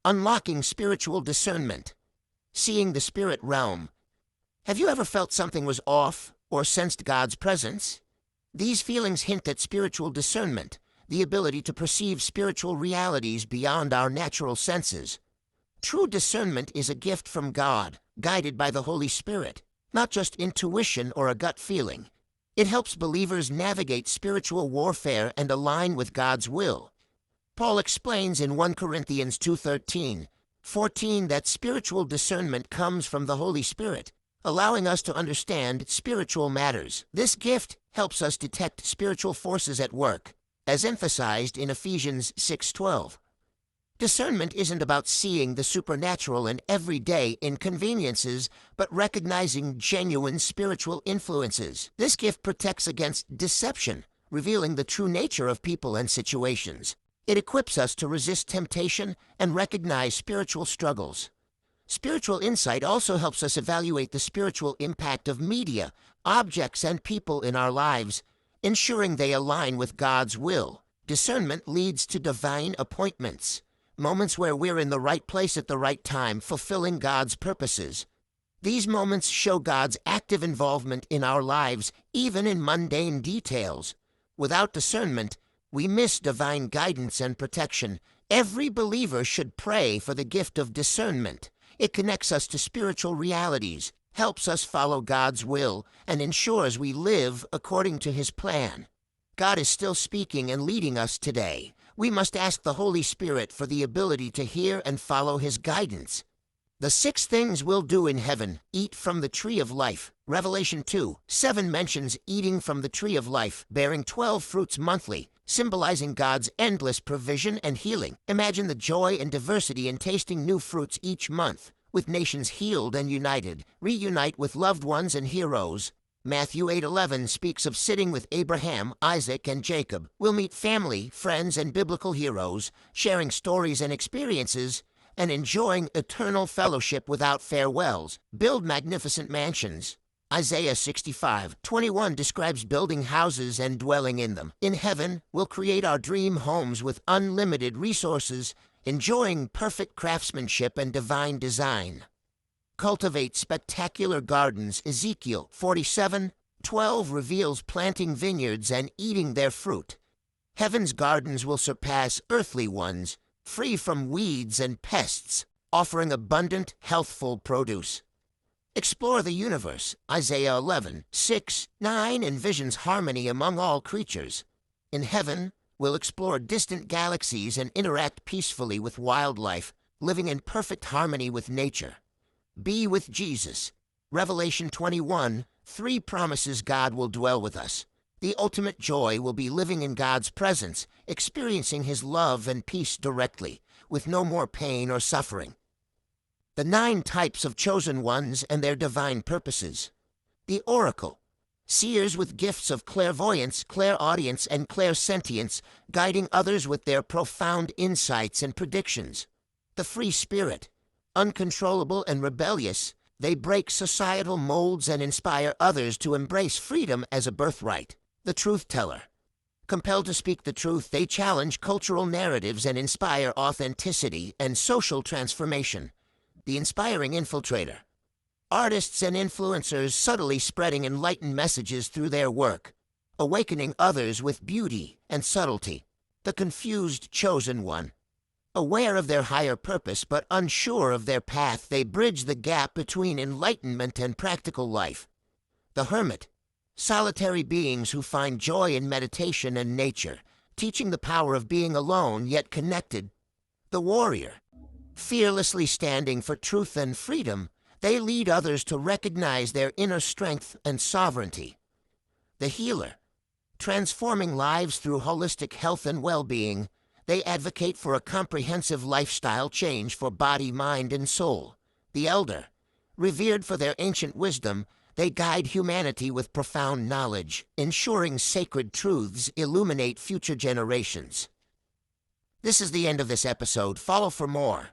Unlocking spiritual discernment. Seeing the spirit realm. Have you ever felt something was off or sensed God's presence? These feelings hint at spiritual discernment, the ability to perceive spiritual realities beyond our natural senses. True discernment is a gift from God, guided by the Holy Spirit, not just intuition or a gut feeling. It helps believers navigate spiritual warfare and align with God's will. Paul explains in 1 Corinthians 2:13-14 that spiritual discernment comes from the Holy Spirit, allowing us to understand spiritual matters. This gift helps us detect spiritual forces at work, as emphasized in Ephesians 6:12. Discernment isn't about seeing the supernatural in everyday inconveniences, but recognizing genuine spiritual influences. This gift protects against deception, revealing the true nature of people and situations. It equips us to resist temptation and recognize spiritual struggles. Spiritual insight also helps us evaluate the spiritual impact of media, objects, and people in our lives, ensuring they align with God's will. Discernment leads to divine appointments, moments where we're in the right place at the right time, fulfilling God's purposes. These moments show God's active involvement in our lives, even in mundane details. Without discernment, we miss divine guidance and protection. Every believer should pray for the gift of discernment. It connects us to spiritual realities, helps us follow God's will, and ensures we live according to His plan. God is still speaking and leading us today. We must ask the Holy Spirit for the ability to hear and follow His guidance. The 6 things we'll do in heaven. Eat from the tree of life. Revelation 2:7 mentions eating from the tree of life, bearing 12 fruits monthly, symbolizing God's endless provision and healing. Imagine the joy and diversity in tasting new fruits each month, with nations healed and united. Reunite with loved ones and heroes. Matthew 8:11 speaks of sitting with Abraham, Isaac, and Jacob. We'll meet family, friends, and biblical heroes, sharing stories and experiences, and enjoying eternal fellowship without farewells. Build magnificent mansions. Isaiah 65:21 describes building houses and dwelling in them. In heaven, we'll create our dream homes with unlimited resources, enjoying perfect craftsmanship and divine design. Cultivate spectacular gardens. Ezekiel 47:12 reveals planting vineyards and eating their fruit. Heaven's gardens will surpass earthly ones, free from weeds and pests, offering abundant, healthful produce. Explore the universe. Isaiah 11:6-9 envisions harmony among all creatures. In heaven, we'll explore distant galaxies and interact peacefully with wildlife, living in perfect harmony with nature. Be with Jesus. Revelation 21:3 promises God will dwell with us. The ultimate joy will be living in God's presence, experiencing His love and peace directly, with no more pain or suffering. The 9 types of chosen ones and their divine purposes. The oracle. Seers with gifts of clairvoyance, clairaudience, and clairsentience, guiding others with their profound insights and predictions. The free spirit. Uncontrollable and rebellious, they break societal molds and inspire others to embrace freedom as a birthright. The truth teller. Compelled to speak the truth, they challenge cultural narratives and inspire authenticity and social transformation. The inspiring infiltrator. Artists and influencers subtly spreading enlightened messages through their work, awakening others with beauty and subtlety. The confused chosen one. Aware of their higher purpose but unsure of their path, they bridge the gap between enlightenment and practical life. The hermit. Solitary beings who find joy in meditation and nature, teaching the power of being alone yet connected. The warrior. Fearlessly standing for truth and freedom, they lead others to recognize their inner strength and sovereignty. The healer. Transforming lives through holistic health and well-being, they advocate for a comprehensive lifestyle change for body, mind, and soul. The elder. Revered for their ancient wisdom, they guide humanity with profound knowledge, ensuring sacred truths illuminate future generations. This is the end of this episode. Follow for more.